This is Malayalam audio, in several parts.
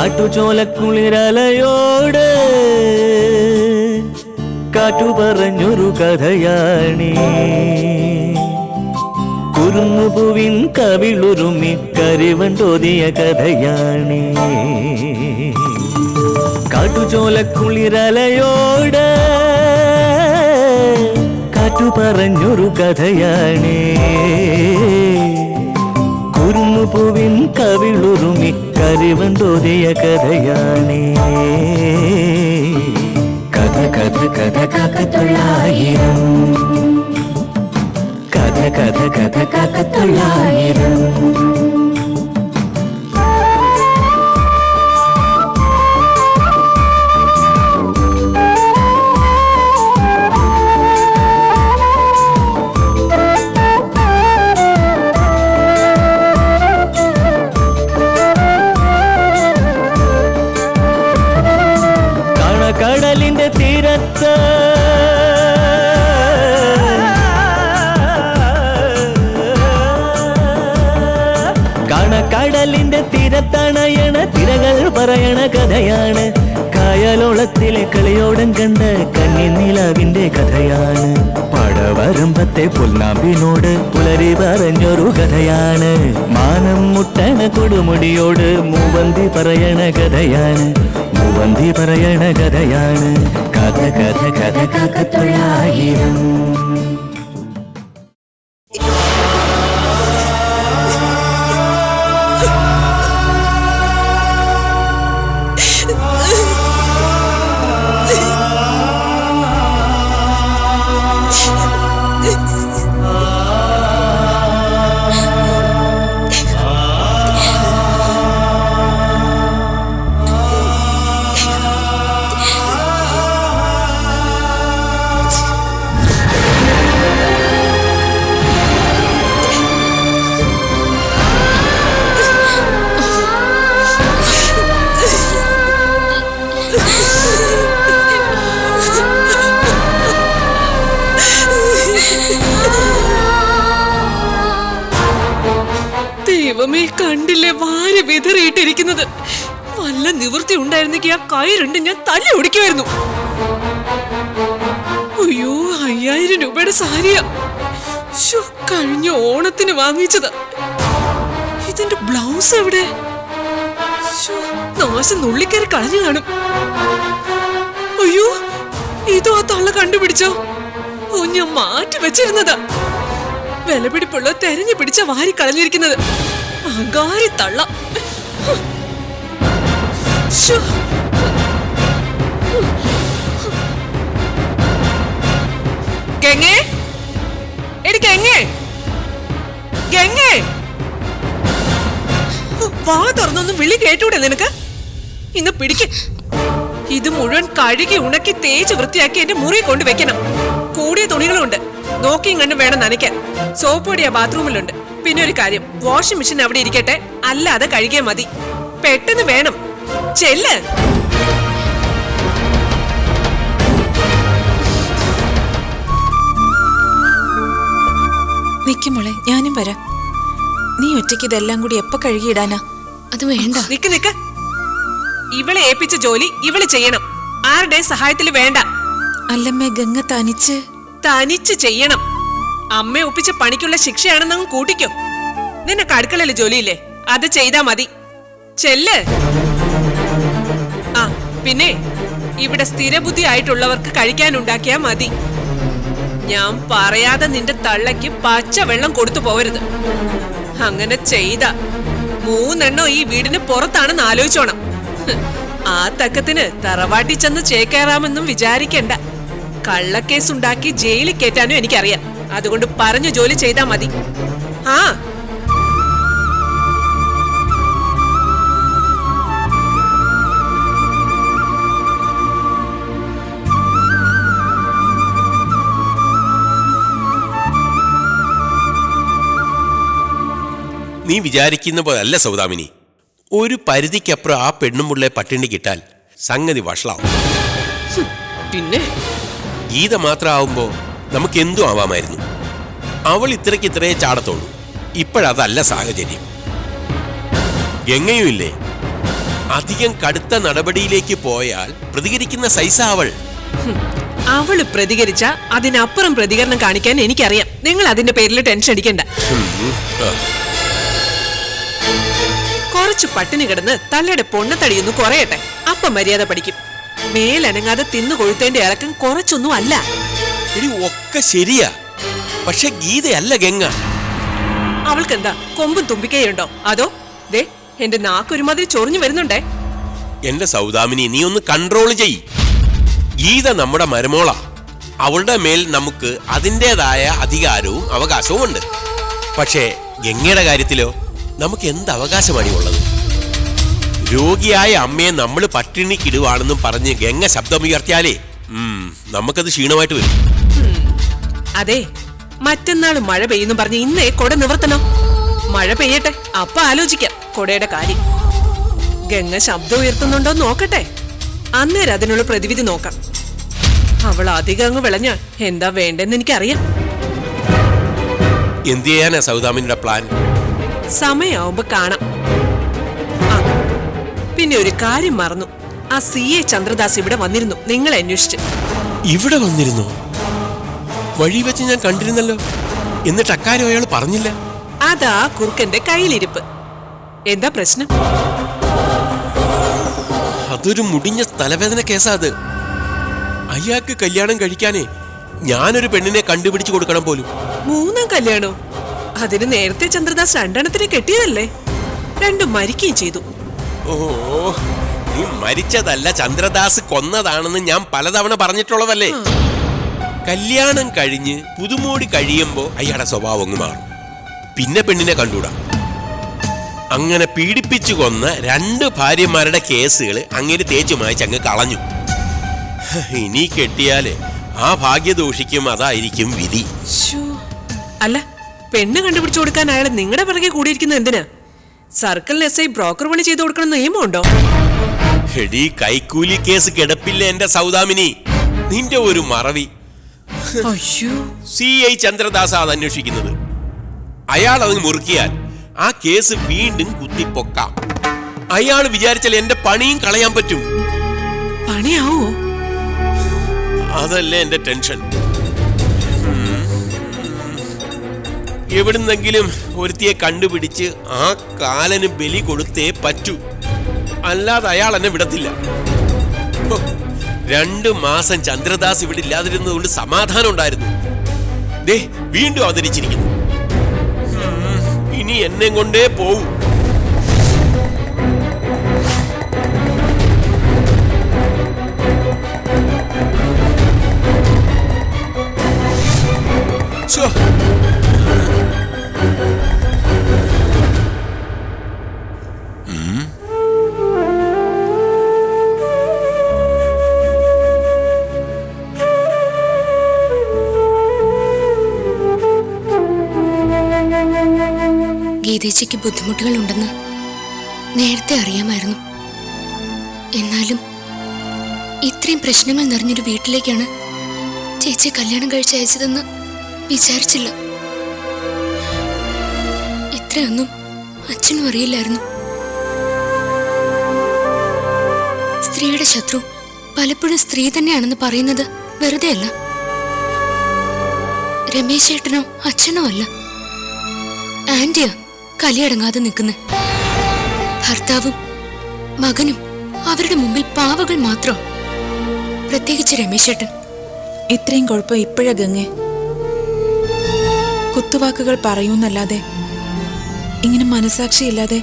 കാട്ടുചോലക്കുളിരലയോട് കാറ്റു പറഞ്ഞൊരു കഥയാണീ. കുരുന്നുപൂവിൻ കവിളുരുമി കരിവൻ തോതിയ കഥയാണീ. കാട്ടുചോലക്കുളിരലയോട് കാറ്റു പറഞ്ഞൊരു കഥയാണീ. കുരുന്നുപൂവിൻ കവിളുരുമി കരിവൻ തോതിയ കഥയാണീ. കഥ കഥ കഥ കാക്കത്തൊള്ളായിരം, കഥ കഥ കഥ കാക്കത്തൊള്ളായിരം. കടലിന്റെ തീരത്ത് കടലിന്റെ തീരത്തണയണ തിരകൾ പറയണ കഥയാണ്. കായലോളത്തിലെ കളിയോടം കണ്ട കന്നിനിലാവിന്റെ കഥയാണ്. പടവരമ്പത്തെ പുൽനാമ്പിനോട് പുലരി പറഞ്ഞൊരു കഥയാണ്. മാനം മുട്ടണ കൊടുമുടിയോട് മൂവന്തി പറയണ കഥയാണ്. മൂവന്തി പറയണ കഥയാണ്. കഥ കഥ കഥ കാക്കത്തൊള്ളായിരം. ദൈവമേ, കണ്ടില്ലേ വാരി വിതറിയിട്ടിരിക്കുന്നത്. വല്ല നിവൃത്തി ഉണ്ടായിരുന്നെങ്കിൽ ആ കൈ രണ്ടും ഞാൻ തല്ലി ഒടിക്കുമായിരുന്നു. അയ്യോ, 5000 രൂപയുടെ സാരിയാ. കഴിഞ്ഞ ഓണത്തിന് വാങ്ങിച്ചതാ. ഇതിന്റെ ബ്ലൗസ് എവിടെ? നാശം നുള്ളിക്കയറി കളഞ്ഞു കാണും. അയ്യോ, ഇതോ ആ തള്ള കണ്ടുപിടിച്ചോ? ഓ, ഞാൻ മാറ്റി വെച്ചിരുന്നതാ. വിലപിടിപ്പുള്ള തെരഞ്ഞു പിടിച്ച വാരി കളഞ്ഞിരിക്കുന്നത്. അകാരി തള്ള. ഗംഗേ, എടി ഗംഗേ, ഗംഗേ, വാ തുറന്നൊന്നും വിളി കേട്ടൂടെ നിനക്ക്? ഇന്ന് പിടിക്ക്. ഇത് മുഴുവൻ കഴുകി ഉണക്കി തേച്ച് വൃത്തിയാക്കി എന്റെ മുറി കൊണ്ടുവെക്കണം. കൂടിയ തുണികളുണ്ട്, നോക്കിയും കണ്ടും വേണം നനയ്ക്കാൻ. സോപ്പ് പൊടിയാ ബാത്റൂമിലുണ്ട്. പിന്നെ ഒരു കാര്യം, വാഷിംഗ് മെഷീൻ അവിടെ ഇരിക്കട്ടെ, അല്ലാതെ കഴുകിയാൽ മതി. പെട്ടെന്ന് വേണം, ചെല്ല്. നിക്കുമോളെ, ഞാനും വരാം. നീ ഒറ്റയ്ക്ക് ഇതെല്ലാം കൂടി എപ്പോ കഴുകിയിടാനാ? അത് വേണ്ട. നിക്ക് നിക്ക്, ഇവളെ ഏൽപ്പിച്ച ജോലി ഇവള് ചെയ്യണം. ആരുടെ സഹായത്തിൽ വേണ്ട. അല്ലമ്മേ, ഗംഗ തനിച്ച് ചെയ്യണം. അമ്മ ഒപ്പിച്ച പണിക്കുള്ള ശിക്ഷയാണെന്നങ്ങ് കൂട്ടിക്കോ. നിനക്ക് അടുക്കളയിലെ ജോലിയില്ലേ, അത് ചെയ്താ മതി. ചെല്ല്. ആ പിന്നെ, ഇവിടെ സ്ഥിരബുദ്ധി ആയിട്ടുള്ളവർക്ക് കഴിക്കാനുണ്ടാക്കിയാ മതി. ഞാൻ പറയാതെ നിന്റെ തള്ളയ്ക്ക് പച്ച വെള്ളം കൊടുത്തു പോവരുത്. അങ്ങനെ ചെയ്ത 3 എണ്ണം ഈ വീടിന് പുറത്താണെന്ന് ആലോചിച്ചോണം. ആ തക്കത്തിന് തറവാട്ടി ചെന്ന് ചേക്കേറാമെന്നും വിചാരിക്കണ്ട. കള്ളക്കേസുണ്ടാക്കി ജയിലിൽ കയറ്റാനും എനിക്കറിയാം. അതുകൊണ്ട് പറഞ്ഞ ജോലി ചെയ്താ മതി. ആ നീ വിചാരിക്കുന്ന പോലല്ല സൗദാമിനി. ഒരു പരിധിക്കപ്പുറം ആ പെണ്ണുമുള്ളെ പട്ടിണി കിട്ടാൽ സംഗതി വഷളാവും. പിന്നെ ഗീത മാത്രമാവുമ്പോ നമുക്ക് എന്തും ആവാമായിരുന്നു. അവൾ ഇത്രയ്ക്ക് ചാടത്തോളൂ. ഇപ്പോഴതല്ല സാഹചര്യം. ഗംഗയും ഇല്ലേ, അധികം കടുത്ത നടപടിയിലേക്ക് പോയാൽ പ്രതികരിക്കുന്ന സൈസാ അവൾ. അവള് പ്രതികരിച്ച അതിനപ്പുറം പ്രതികരണം കാണിക്കാൻ എനിക്കറിയാം. നിങ്ങൾ അതിന്റെ പേരിൽ ടെൻഷൻ അടിക്കണ്ട. കുറച്ച് പട്ടിണി കിടന്ന് തള്ളയുടെ പൊണ്ണത്തടിയൊന്ന് കുറയട്ടെ, അപ്പൊ മര്യാദ പഠിക്കും. മേലനങ്ങാതെ തിന്നു കൊഴുത്തേന്റെ ഇറക്കം കുറച്ചൊന്നും അല്ല. എടി ഒക്കെ ശരിയാ, പക്ഷെ ഗീതയല്ല ഗംഗ. അവൾക്കെന്താ കൊമ്പും തുമ്പിക്കയുണ്ടോ? അതോ ദേ എന്റെ നാക്കൊരുമാതിരി ചൊറിഞ്ഞു വരുന്നുണ്ടേ. എന്റെ സൗദാമിനി, നീ ഒന്ന് കൺട്രോൾ ചെയ്. ഗീത നമ്മുടെ മരുമോളാ. അവളുടെ മേൽ നമുക്ക് അതിൻ്റെതായ അധികാരവും അവകാശവും ഉണ്ട്. പക്ഷേ ഗംഗയുടെ കാര്യത്തിലോ നമുക്ക് എന്ത് അവകാശമാണ് ഉള്ളത്? രോഗിയായ അമ്മയെ നമ്മൾ പട്ടിണിക്കിടുവാണെന്നും പറഞ്ഞ് ഗംഗ ശബ്ദമുയർത്തിയാലേ നമുക്കത് ക്ഷീണമായിട്ട് വരും. അതെ, മറ്റന്നാൾ മഴ പെയ്യുന്നു പറഞ്ഞ് ഇന്നേ കൊട നിവർത്തണം. മഴ പെയ്യട്ടെ, അപ്പൊ ആലോചിക്കാം കൊടയുടെ കാര്യം. ഗംഗ ശബ്ദം ഉയർത്തുന്നുണ്ടോ നോക്കട്ടെ, അന്നേരം അതിനുള്ള പ്രതിവിധി നോക്കാം. അവൾ അധികം അങ്ങ് വിളഞ്ഞ എന്താ വേണ്ടെന്ന് എനിക്കറിയാം. എന്ത് ചെയ്യാനാ സൗദാമിനിയുടെ പ്ലാൻ? സമയാവുമ്പോ കാണാം. ആ പിന്നെ ഒരു കാര്യം മറന്നു. ആ CA ചന്ദ്രദാസ് ഇവിടെ വന്നിരുന്നു നിങ്ങളെ അന്വേഷിച്ച്. ഇവിടെ വന്നിരുന്നോ? വഴി വെച്ച് ഞാൻ കണ്ടിരുന്നല്ലോ. എന്നിട്ട് അക്കാര്യം അയാൾ പറഞ്ഞില്ല. അതാ കുറുക്കന്റെ കയ്യിലിരിപ്പ്. എന്താ പ്രശ്നം? അതൊരു മുടിഞ്ഞ തലവേദന കേസാ അത്. അയാൾക്ക് കല്യാണം കഴിക്കാനേ ഞാനൊരു പെണ്ണിനെ കണ്ടുപിടിച്ചു കൊടുക്കണം പോലും. 3ാം കല്യാണോ? അതിന് നേരത്തെ ചന്ദ്രദാസ് 2 കെട്ടിയതല്ലേ? 2 മരിക്കുകയും ചെയ്തു. ഓ, നീ മരിച്ചതല്ല, ചന്ദ്രദാസ് കൊന്നതാണെന്ന് ഞാൻ പലതവണ പറഞ്ഞിട്ടുള്ളതല്ലേ. കല്യാണം കഴിഞ്ഞ് പുതുമോടി കഴിയുമ്പോ അയാളുടെ സ്വഭാവം അങ്ങ് മാറും. പിന്നെ പെണ്ണിനെ കണ്ടൂടാ. അങ്ങനെ പീഡിപ്പിച്ചു കൊന്ന 2 ഭാര്യമാരുടെ കേസുകൾ അങ്ങനെ തേച്ചു മായ്ച്ച് അങ്ങ് കളഞ്ഞു. ഇനി കെട്ടിയാല് ആ ഭാഗ്യദോഷിക്കും അതായിരിക്കും വിധി. അല്ല, പെണ്ണ് കണ്ടുപിടിച്ചു കൊടുക്കാൻ അയാൾ നിങ്ങളുടെ പിറകെ കൂടിയിരിക്കുന്നത് എന്തിനാ? സർക്കിൾ SI ബ്രോക്കർ പണി ചെയ്തു കൊടുക്കണം നിയമമുണ്ടോ? എടീ, കൈക്കൂലി കേസ് കിടപ്പില്ല എന്റെ സൗദാമിനി. നിന്റെ ഒരു മറവി. CI ചന്ദ്രദാസ് അത് അന്വേഷിക്കുന്നത്. അയാൾ അത് മുറുക്കിയാൽ ആ കേസ് വീണ്ടും കുത്തിപ്പൊക്കാം. അയാൾ വിചാരിച്ചാൽ എന്റെ പണിയും കളയാൻ പറ്റും. പണിയാവോ? അതല്ലേ എന്റെ ടെൻഷൻ. എവിടുന്നെങ്കിലും ഒരുത്തിയെ കണ്ടുപിടിച്ച് ആ കാലന് ബലി കൊടുത്തേ പറ്റൂ. അല്ലാതെ അയാൾ എന്നെ വിടത്തില്ല. 2 മാസം ചന്ദ്രദാസ് ഇവിടെ ഇല്ലാതിരുന്നതുകൊണ്ട് സമാധാനം ഉണ്ടായിരുന്നു. ദേ വീണ്ടും അവതരിച്ചിരിക്കുന്നു. ഇനി എന്നെ കൊണ്ടേ പോവും. ഗീതേച്ചിക്ക് ബുദ്ധിമുട്ടുകളുണ്ടെന്ന് നേരത്തെ അറിയാമായിരുന്നു. എന്നാലും ഇത്രയും പ്രശ്നങ്ങൾ നിറഞ്ഞൊരു വീട്ടിലേക്കാണ് ചേച്ചി കല്യാണം കഴിച്ച് അയച്ചതെന്ന് വിചാരിച്ചില്ല. ഇത്രയൊന്നും അച്ഛനും അറിയില്ലായിരുന്നു. സ്ത്രീയുടെ ശത്രു പലപ്പോഴും സ്ത്രീ തന്നെയാണെന്ന് പറയുന്നത് വെറുതെ അല്ല. രമേശ് ഏട്ടനോ അച്ഛനോ അല്ല, ആന്റിയാ കലിയടങ്ങാതെ നിൽക്കുന്നു. ഭർത്താവും മകനും അവരുടെ മുമ്പിൽ പാവകൾ മാത്രം. പ്രത്യേകിച്ച് രമേശേട്ടൻ. ഇത്രയും കുഴപ്പം ഇപ്പോഴാ ഗംഗെ. കുത്തുവാക്കുകൾ പറയൂന്നല്ലാതെ ഇങ്ങനെ മനസാക്ഷിയില്ലാതെ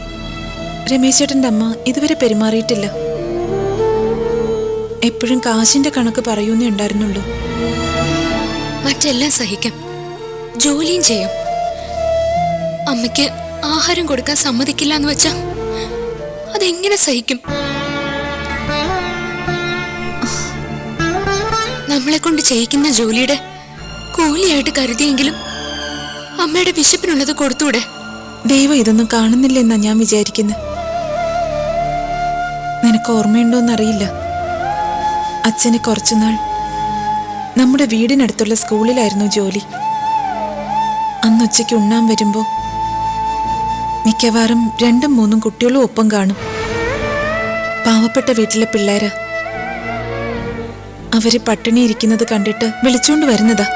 രമേശേട്ടന്റെ അമ്മ ഇതുവരെ പെരുമാറിയിട്ടില്ല. എപ്പോഴും കാശിന്റെ കണക്ക് പറയൂന്നേ ഉണ്ടായിരുന്നുള്ളൂ. മറ്റെല്ലാം സഹിക്കാം, ജോലിയും ചെയ്യാം. അമ്മയ്ക്ക് ആഹാരം കൊടുക്കാൻ സമ്മതിക്കില്ല എന്ന് വെച്ചാ അതെങ്ങനെ സഹിക്കും? നമ്മളെ കൊണ്ട് ചെയ്യിക്കുന്ന ജോലിയുടെ കൂലിയായിട്ട് കരുതിയെങ്കിലും അമ്മയുടെ വിശപ്പിനുള്ളത് കൊടുത്തൂടെ? ദൈവം ഇതൊന്നും കാണുന്നില്ലെന്നാ ഞാൻ വിചാരിക്കുന്നത്. നിനക്ക് ഓർമ്മയുണ്ടോന്നറിയില്ല, അച്ഛന് കുറച്ചുനാൾ നമ്മുടെ വീടിനടുത്തുള്ള സ്കൂളിലായിരുന്നു ജോലി. അന്ന് ഉച്ചയ്ക്ക് ഉണ്ണാൻ വരുമ്പോ മിക്കവാറും 2ഉം 3ഉം കുട്ടികളും ഒപ്പം കാണും. പാവപ്പെട്ട വീട്ടിലെ പിള്ളേര് അവര് പട്ടിണി ഇരിക്കുന്നത് കണ്ടിട്ട് വിളിച്ചോണ്ട് വരുന്നതാ.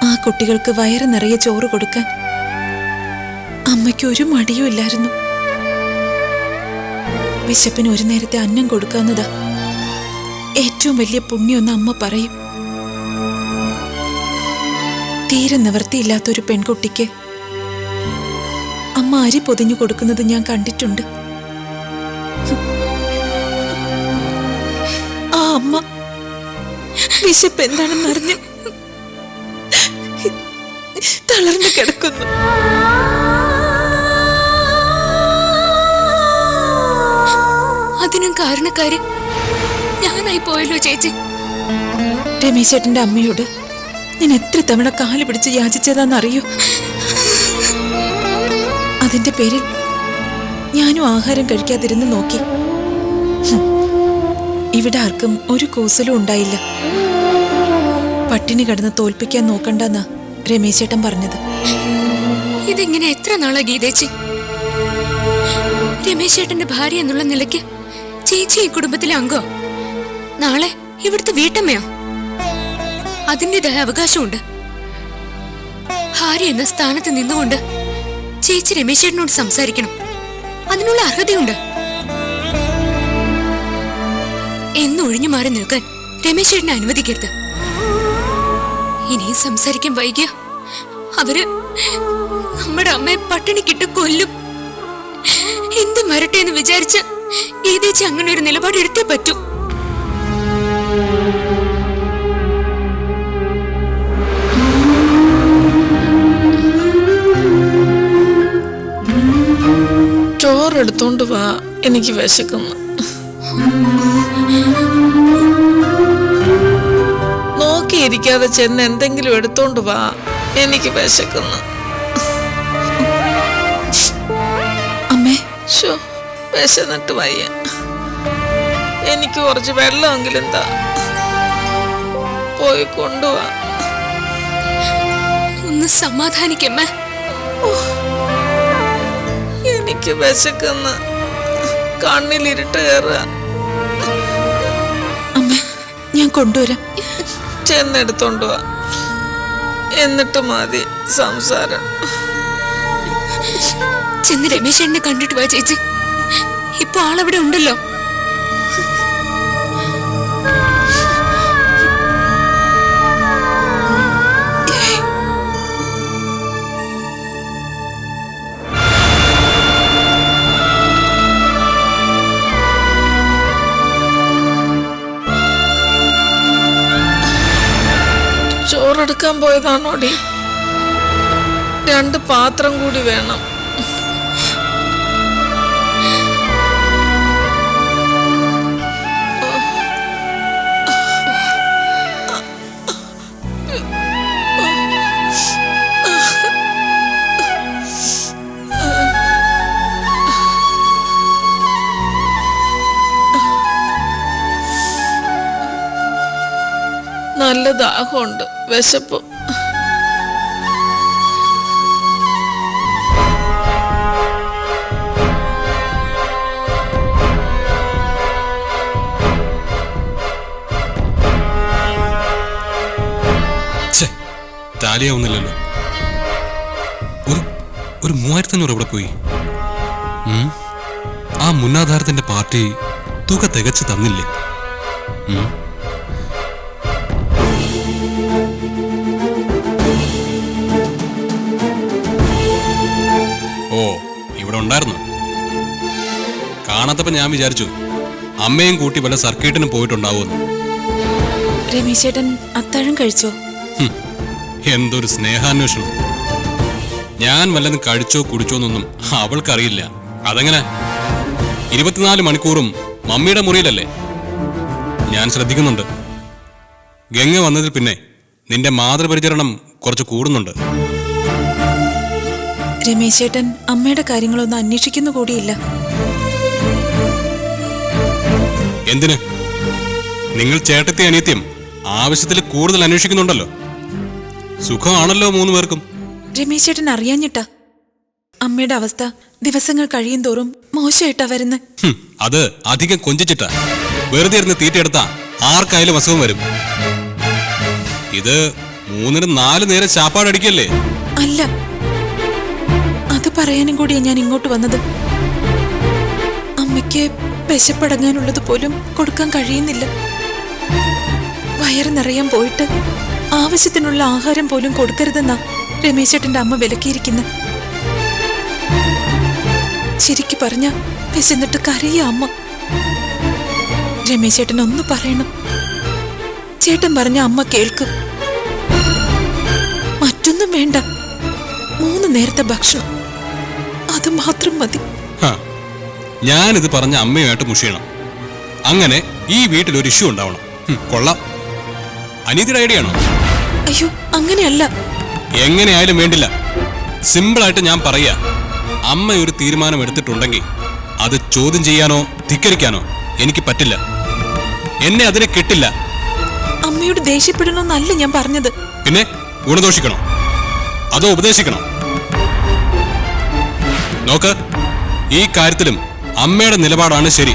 ആ കുട്ടികൾക്ക് വയറ് നിറയെ ചോറ് കൊടുക്കാൻ അമ്മയ്ക്ക് ഒരു മടിയും ഇല്ലായിരുന്നു. വിശപ്പിന് ഒരു നേരത്തെ അന്നം കൊടുക്കാന്നതാ ഏറ്റവും വലിയ പുണ്യമെന്ന് അമ്മ പറയും. തീരെ നിവൃത്തിയില്ലാത്തൊരു പെൺകുട്ടിക്ക് അമ്മ അരി പൊതിഞ്ഞു കൊടുക്കുന്നത് ഞാൻ കണ്ടിട്ടുണ്ട്. ആ അമ്മ വിശപ്പ് എന്താണെന്നറിഞ്ഞ് തളർന്നു കിടക്കുന്നു. അതിനും കാരണക്കാര് ഞാനായി പോയല്ലോ ചേച്ചി. രമേശ് ചേട്ടന്റെ അമ്മയോട് ഞാൻ എത്ര തവണ കാല് പിടിച്ച് യാചിച്ചതാന്നറിയോ? അതിന്റെ പേരിൽ ഞാനും ആഹാരം കഴിക്കാതിരുന്ന് നോക്കി. ഇവിടെ ആർക്കും ഒരു കൂസലും ഉണ്ടായില്ല. പട്ടിണി കിടന്ന് തോൽപ്പിക്കാൻ നോക്കണ്ടെന്നാ രമേശ് ചേട്ടൻ പറഞ്ഞത്. ഇതെങ്ങനെ എത്ര നാളാ ഗീതേച്ചി? രമേശ് ചേട്ടന്റെ ഭാര്യ എന്നുള്ള നിലയ്ക്ക് ചേച്ചി ഈ കുടുംബത്തിലെ അംഗോ, നാളെ ഇവിടുത്തെ വീട്ടമ്മയോ? അതിൻ്റെതായ അവകാശമുണ്ട്. ഭാര്യ എന്ന സ്ഥാനത്ത് നിന്നുകൊണ്ട് ചേച്ചി രമേശ് ചേട്ടനോട് സംസാരിക്കണം. അതിനുള്ള അർഹതയുണ്ട്. എന്ന് ഒഴിഞ്ഞു മാറി നിൽക്കാൻ രമേശ് ചേട്ടനെ അനുവദിക്കരുത്. ഇനിയും സംസാരിക്കാൻ വൈകിയ അവര് നമ്മുടെ അമ്മയെ പട്ടിണിക്കിട്ട് കൊല്ലും. എന്ത് വരട്ടെ എന്ന് വിചാരിച്ച് ഗീതേച്ചി അങ്ങനെ ഒരു നിലപാട് എടുത്തേ പറ്റൂ. ചോറെടുത്തോണ്ട് വാ, എനിക്ക് വിശക്കുന്നു. നോക്കിയിരിക്കാതെ ചെന്ന് എന്തെങ്കിലും എടുത്തോണ്ട് വാ, എനിക്ക് വിശക്കുന്നു. അമ്മേ, ശോ, വിശന്നിട്ട് വയ്യ. എനിക്ക് കുറച്ച് വെള്ളമെങ്കിലും താ, പോയി കൊണ്ടുവാ. ഒന്ന് സമാധാനിക്കമ്മ. എനിക്ക് വിശക്കുന്നു, കണ്ണിലിരുട്ട് കയറുക. അമ്മേ, ഞാൻ കൊണ്ടുവരാം. ചെന്നെടുത്തോണ്ട് വാ, എന്നിട്ട് മതി സംസാരം. ചെന്ന് രമേശ് എന്നെ കണ്ടിട്ട് വാ ചേച്ചി. ഇപ്പൊ ആളവിടെ ഉണ്ടല്ലോ. ചോറെടുക്കാൻ പോയതാണോടി? 2 പാത്രം കൂടി വേണം. നല്ല ദാഹമുണ്ട്, വിശപ്പ്. ാലിയാവുന്നില്ലല്ലോ. ഒരു 3500 എവിടെ പോയി? ആ മുന്നാധാരത്തിന്റെ പാർട്ടി തുക തികച്ചു തന്നില്ലേ? ഓ, ഇവിടെ ഉണ്ടായിരുന്നു. കാണാത്തപ്പോ ഞാൻ വിചാരിച്ചു അമ്മയും കൂട്ടി വല്ല സർക്കിട്ടിനും പോയിട്ടുണ്ടാവുമെന്ന്. രമേശ് ചേട്ടൻ അത്താഴം കഴിച്ചോ? എന്തൊരു സ്നേഹാന്വേഷണം. ഞാൻ വല്ലതും കഴിച്ചോ കുടിച്ചോന്നൊന്നും അവൾക്കറിയില്ല. അതെങ്ങനെ? 24 മണിക്കൂറും മമ്മിയുടെ മുറിയിലല്ലേ? ഞാൻ ശ്രദ്ധിക്കുന്നുണ്ട്. ഗംഗ വന്നതിൽ പിന്നെ നിന്റെ മാതൃപരിചരണം കുറച്ച് കൂടുന്നുണ്ട്. രമേശ് ചേട്ടൻ അമ്മയുടെ കാര്യങ്ങളൊന്നും അന്വേഷിക്കുന്നു കൂടിയില്ല. എന്തിന്? നിങ്ങൾ ചേട്ടത്തെ അനിയത്യം ആവശ്യത്തിൽ കൂടുതൽ അന്വേഷിക്കുന്നുണ്ടല്ലോ. സുഖമാണല്ലോ 3 പേർക്കും. രമേശ് ചേട്ടൻ അറിയാഞ്ഞിട്ടാ. അമ്മയുടെ അവസ്ഥ ദിവസങ്ങൾ കഴിയും തോറും മോശമായിട്ടാ വരുന്നത്. അത് അധികം കൊഞ്ചിച്ചിട്ടാ. വെറുതെ ഇരുന്ന് തീറ്റയെടുത്താ ആർക്കായാലും അസുഖം വരും. ഇത് 3-4 നേരം ചാപ്പാടടിക്കല്ലേ? അല്ല, അത് പറയാനും കൂടിയാ ഞാൻ ഇങ്ങോട്ട് വന്നത്. അമ്മയ്ക്ക് വിശപ്പടങ്ങാനുള്ളത് പോലും കൊടുക്കാൻ കഴിയുന്നില്ല. വയറ് നിറയാൻ പോയിട്ട് ആവശ്യത്തിനുള്ള ആഹാരം പോലും കൊടുക്കരുതെന്നാ രമേശേട്ടന്റെ അമ്മ വിലക്കിയിരിക്കുന്നത്. ശരിക്കു പറഞ്ഞ വിശന്നിട്ട് കരയ അമ്മ. രമേശേട്ടൻ ഒന്ന് പറയണം. ചേട്ടൻ പറഞ്ഞ അമ്മ കേൾക്കും. മറ്റൊന്നും വേണ്ട, 3 നേരത്തെ ഭക്ഷണം, അത് മാത്രം മതി. ഞാനിത് പറഞ്ഞ അമ്മയുമായിട്ട് മുഷിയണം. അങ്ങനെ ഈ വീട്ടിൽ ഒരു ഇഷ്യൂ ഉണ്ടാവണം. കൊള്ളാം. അനീതിയുടെ ഐഡിയ ആണോ? അയ്യോ, അങ്ങനെയല്ല. എങ്ങനെയായാലും വേണ്ടില്ല. സിമ്പിളായിട്ട് ഞാൻ പറയാ, അമ്മ ഒരു തീരുമാനം എടുത്തിട്ടുണ്ടെങ്കിൽ അത് ചോദ്യം ചെയ്യാനോ ധിക്കരിക്കാനോ എനിക്ക് പറ്റില്ല. എന്നെ അതിനെ കെട്ടില്ല. അമ്മയോട് ദേഷ്യപ്പെടണമെന്നല്ല ഞാൻ പറഞ്ഞത്. പിന്നെ ഗുണദോഷിക്കണോ അതോ ഉപദേശിക്കണോ? നോക്ക്, ഈ കാര്യത്തിലും അമ്മയുടെ നിലപാടാണ് ശരി.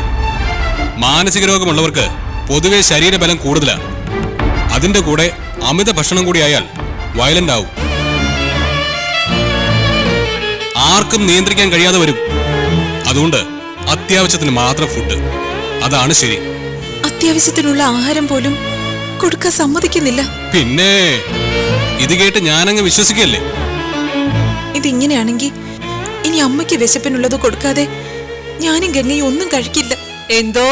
മാനസിക രോഗമുള്ളവർക്ക് പൊതുവെ ശരീരബലം കൂടുതലാ. അതിന്റെ കൂടെ അമിത ഭക്ഷണം കൂടി ആയാൽ വയലന്റ് ആവും. ആർക്കും നിയന്ത്രിക്കാൻ കഴിയാതെ വരും. അതുകൊണ്ട് അത്യാവശ്യത്തിന് മാത്രം ഫുഡ്, അതാണ് ശരി. അത്യാവശ്യത്തിനുള്ള ആഹാരം പോലും കൊടുക്കാൻ സമ്മതിക്കുന്നില്ല. പിന്നെ ഇത് കേട്ട് ഞാനങ്ങ് വിശ്വസിക്കല്ലേ? ഇതിങ്ങനെയാണെങ്കിൽ ഇനി അമ്മയ്ക്ക് വിശപ്പിനുള്ളത് കൊടുക്കാതെ ഞാനും ഗംഗയും ഒന്നും കഴിക്കില്ല. എന്തോ?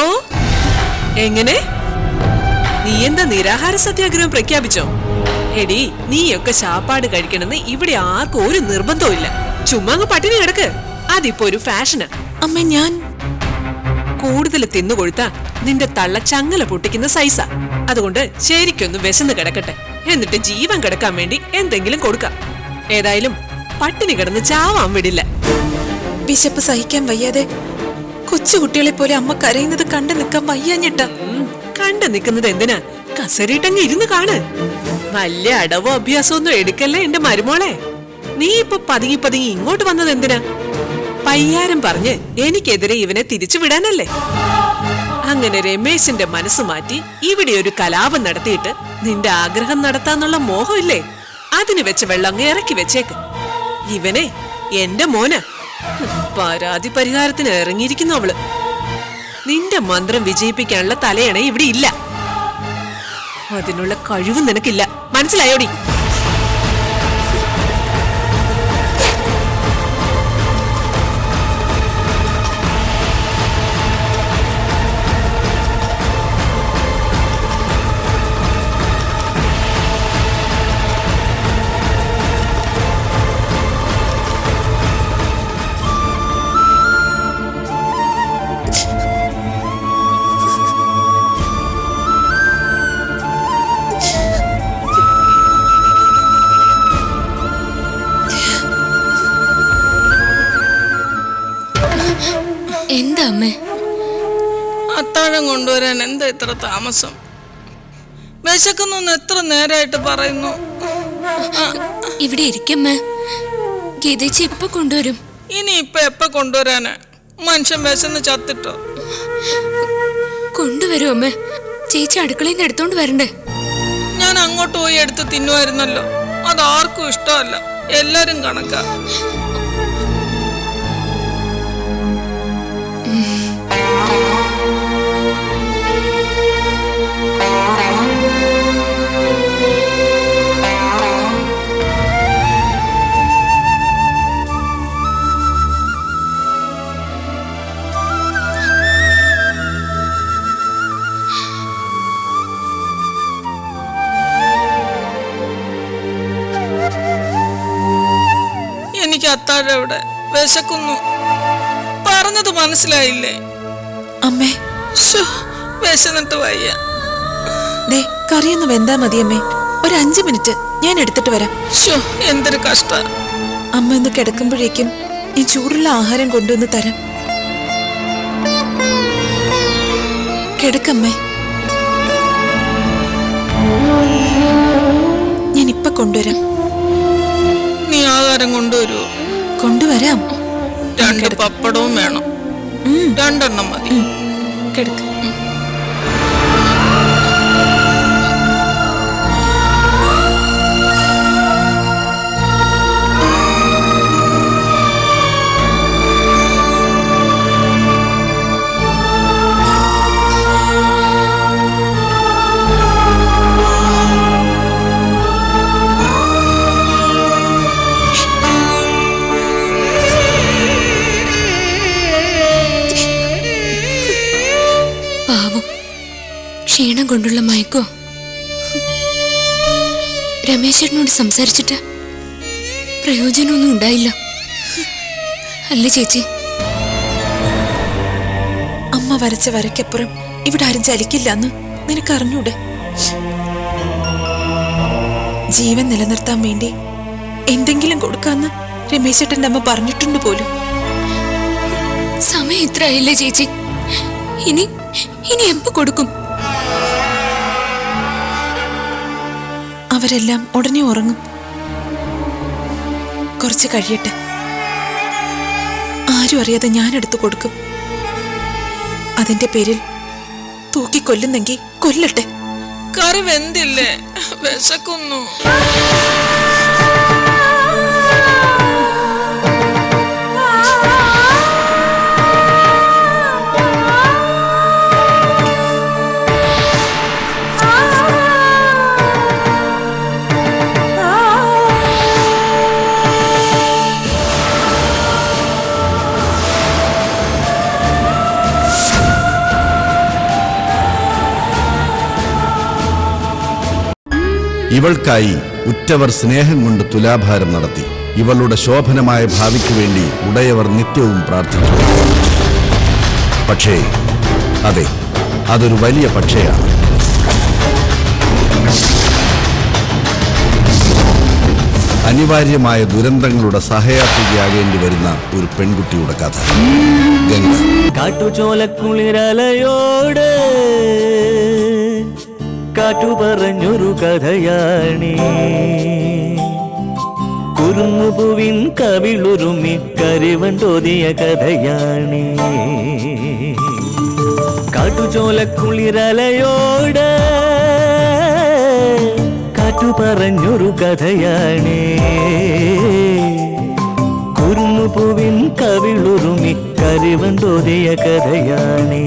എങ്ങനെ? നീ എന്താ നിരാഹാര സത്യാഗ്രഹം പ്രഖ്യാപിച്ചോ? എടി, നീയൊക്കെ ശാപ്പാട് കഴിക്കണമെന്ന് ഇവിടെ ആർക്കും ഒരു നിർബന്ധവും ഇല്ല. ചുമ്മാ അങ്ങ് പട്ടിണി കിടക്ക്. അതിപ്പോ ഒരു ഫാഷനാ. അമ്മ, ഞാൻ കൂടുതൽ തിന്നുകൊടുത്താ നിന്റെ തള്ള ചങ്ങല പൊട്ടിക്കുന്ന സൈസാ. അതുകൊണ്ട് ശരിക്കൊന്ന് വിശന്ന് കിടക്കട്ടെ. എന്നിട്ട് ജീവൻ കിടക്കാൻ വേണ്ടി എന്തെങ്കിലും കൊടുക്കാം. ഏതായാലും പട്ടിണി കിടന്ന് ചാവാൻ വിടില്ല. വിശപ്പ് സഹിക്കാൻ വയ്യാതെ കൊച്ചുകുട്ടികളെ പോലെ അമ്മ കരയുന്നത് കണ്ടു നിൽക്കാൻ വയ്യാഞ്ഞിട്ടാ. കണ്ടു നിൽക്കുന്നത് എന്തിനാ? കസറിട്ടങ്ങ് ഇരുന്ന് കാണ്. വലിയ അടവോ അഭ്യാസമോ ഒന്നും എടുക്കല്ലേ എന്റെ മരുമോളെ. നീ ഇപ്പൊ പതുങ്ങി പതുങ്ങി ഇങ്ങോട്ട് വന്നത് എന്തിനാ? പയ്യാരം പറഞ്ഞ് എനിക്കെതിരെ ഇവനെ തിരിച്ചു വിടാനല്ലേ? അങ്ങനെ രമേശിന്റെ മനസ്സ് മാറ്റി ഇവിടെ ഒരു കലാപം നടത്തിയിട്ട് നിന്റെ ആഗ്രഹം നടത്താന്നുള്ള മോഹമില്ലേ, അതിന് വെച്ച് വെള്ളം അങ്ങ് ഇറക്കി വെച്ചേക്ക്. ഇവനെ എന്റെ മോന പരാതി പരിഹാരത്തിന് ഇറങ്ങിയിരിക്കുന്നു അവള്. നിന്റെ മന്ത്രം വിജയിപ്പിക്കാനുള്ള തലയണ ഇവിടെ ഇല്ല. അതിനുള്ള കഴിവ് നിനക്കില്ല. മനസ്സിലായോടി? എന്താ അമ്മേ? അത്താഴം കൊണ്ടുവരാൻ എന്താ ഇത്ര താമസം? വിശക്കുന്നൊന്ന് എത്ര നേരമായിട്ട് പറയുന്നു. ഇവിടെ ഇരിക്കമ്മേ, ഗീതേച്ചി ഇപ്പൊ കൊണ്ടുവരും. ഇനി ഇപ്പൊ എപ്പ കൊണ്ടുവരാന്? മനുഷ്യൻ വിശന്ന് ചത്തിട്ടോ? കൊണ്ടുവരും അമ്മേ. ചേച്ചി അടുക്കളയിൽ നിന്ന് എടുത്തോണ്ട് വരണ്ടേ? ഞാൻ അങ്ങോട്ട് പോയി എടുത്ത് തിന്നുമായിരുന്നല്ലോ. അതാർക്കും ഇഷ്ടമല്ല, എല്ലാരും കണക്കാ. എനിക്ക് അത്താഴം എവിടെ? വിശക്കുന്നു. പറഞ്ഞത് മനസ്സിലായില്ലേ? അമ്മേ, വിശന്നിട്ട് വയ്യ. ദേ കറിയൊന്ന് വെന്താ മതി അമ്മേ. ഒരു 5 മിനിറ്റ് ഞാൻ എടുത്തിട്ട് വരാം. എന്തൊരു കഷ്ട. അമ്മ ഒന്ന് കിടക്കുമ്പോഴേക്കും ഈ ചൂടുള്ള ആഹാരം കൊണ്ടുവന്ന് തരാം. കിടക്കമ്മേ, ഞാൻ ഇപ്പൊ കൊണ്ടുവരാം. നീ ആഹാരം കൊണ്ടുവരുമോ? കൊണ്ടുവരാം. 2 പപ്പടവും വേണം. 2 എണ്ണം മതി. കിടക്ക്. ക്ഷീണം കൊണ്ടുള്ള മയക്കോ? രമേശേട്ടനോട് സംസാരിച്ചിട്ട് പ്രയോജനമൊന്നും ഉണ്ടായില്ല അല്ലേ ചേച്ചി? അമ്മ വരച്ച വരയ്ക്കപ്പുറം ഇവിടെ ആരും ചലിക്കില്ലെന്ന് നിനക്കറിഞ്ഞൂടെ? ജീവൻ നിലനിർത്താൻ വേണ്ടി എന്തെങ്കിലും കൊടുക്കാന്ന് രമേശേട്ടന്റെ അമ്മ പറഞ്ഞിട്ടുണ്ട് പോലും. സമയം ഇത്ര ആയില്ലേ ചേച്ചി? ഇനി എപ്പോ കൊടുക്കും? അവരെല്ലാം ഉടനെ ഉറങ്ങും. കുറച്ച് കഴിയട്ടെ. ആരും അറിയാതെ ഞാനെടുത്തു കൊടുക്കും. അതിന്റെ പേരിൽ തൂക്കിക്കൊല്ലുന്നെങ്കിൽ കൊല്ലട്ടെ. കറി വെന്തില്ലേ? വിശക്കുന്നു. ഇവൾക്കായി ഉറ്റവർ സ്നേഹം കൊണ്ട് തുലാഭാരം നടത്തി. ഇവളുടെ ശോഭനമായ ഭാവിക്ക് വേണ്ടി ഉടയവർ നിത്യവും പ്രാർത്ഥിച്ചു. പക്ഷേ അതെ, അതൊരു വലിയ പക്ഷേയാണ്. അനിവാര്യമായ ദുരന്തങ്ങളുടെ സഹയാത്രികയാകേണ്ടി വരുന്ന ഒരു പെൺകുട്ടിയുടെ കഥ. ഗംഗ. കാട്ടുചോലക്കുളിരലയോട് കാറ്റു പറഞ്ഞൊരു കഥയാണേ. കുറുങ്ങുപൂവിൻ കവിളുരുമി കരിവൻ തോതിയ കഥയാണേ. കാട്ടുചോലക്കുളിരലയോട് കാറ്റു പറഞ്ഞൊരു കഥയാണേ. കുറുങ്ങുപൂവിൻ കവിളുരുമി കരിവൻ തോതിയ കഥയാണേ.